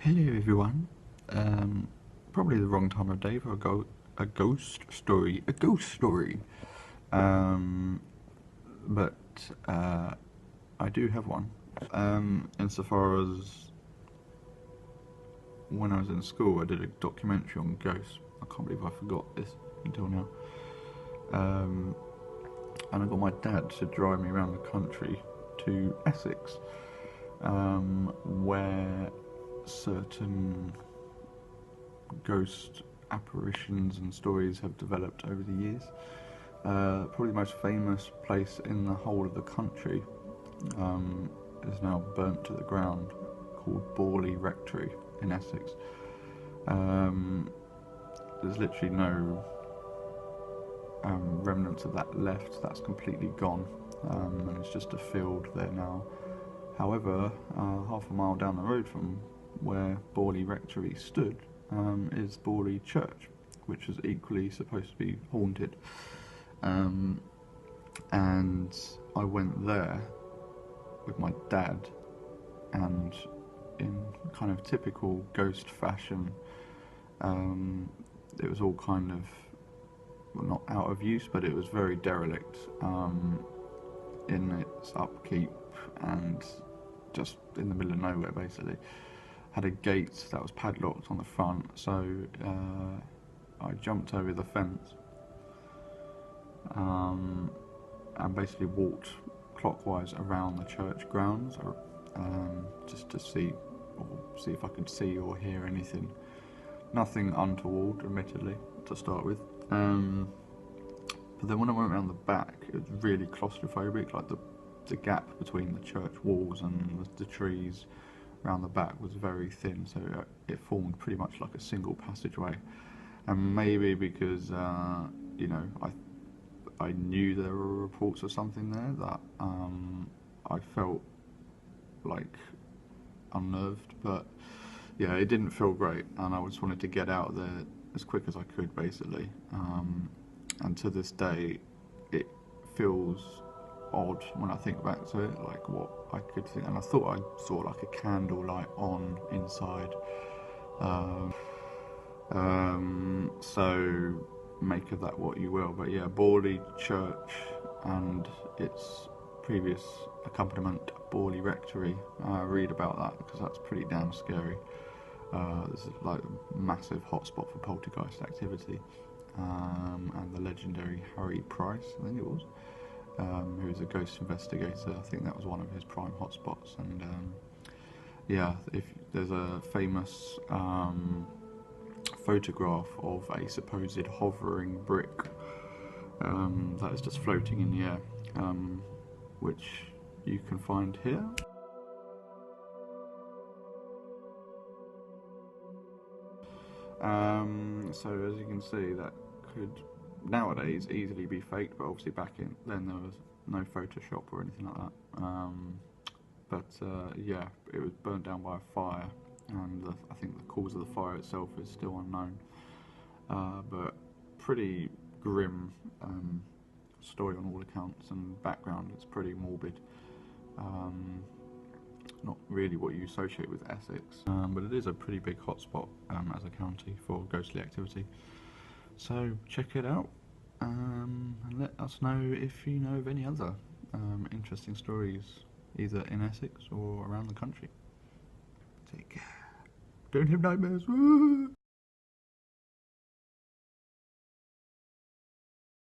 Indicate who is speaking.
Speaker 1: Hello everyone. Probably the wrong time of day for a ghost story. A ghost story. Um, but I do have one. Insofar as when I was in school, I did a documentary on ghosts. I can't believe I forgot this until now. And I got my dad to drive me around the country to Essex, where certain ghost apparitions and stories have developed over the years. Probably the most famous place in the whole of the country is now burnt to the ground, called Borley Rectory in Essex. There's literally no remnants of that left. That's completely gone, and it's just a field there now. However, half a mile down the road from where Borley Rectory stood is Borley Church, which is equally supposed to be haunted. And I went there with my dad, and in kind of typical ghost fashion, it was all kind of, well, not out of use, but it was very derelict in its upkeep and just in the middle of nowhere basically. Had a gate that was padlocked on the front, so I jumped over the fence and basically walked clockwise around the church grounds, just to see if I could see or hear anything. Nothing untoward, admittedly, to start with. But then when I went around the back, it was really claustrophobic. Like the gap between the church walls and the trees around the back was very thin, so it formed pretty much like a single passageway. And maybe because I knew there were reports of something there, that I felt like unnerved. But yeah, it didn't feel great, and I just wanted to get out of there as quick as I could, basically. And to this day, it feels odd when I think back to it, like what I could think. And I thought I saw like a candle light on inside. So make of that what you will. But yeah, Borley Church and its previous accompaniment, Borley Rectory. Read about that, because that's pretty damn scary. This is like a massive hotspot for poltergeist activity. And the legendary Harry Price, I think it was, who was a ghost investigator. I think that was one of his prime hotspots. And yeah, if there's a famous photograph of a supposed hovering brick that is just floating in the air, which you can find here. So as you can see, that could nowadays easily be faked, but obviously back then there was no Photoshop or anything like that. Yeah, it was burnt down by a fire, and I think the cause of the fire itself is still unknown. But pretty grim story on all accounts, and background, it's pretty morbid. Not really what you associate with Essex, but it is a pretty big hotspot as a county for ghostly activity. So check it out, and let us know if you know of any other interesting stories, either in Essex or around the country. Take care. Don't have nightmares.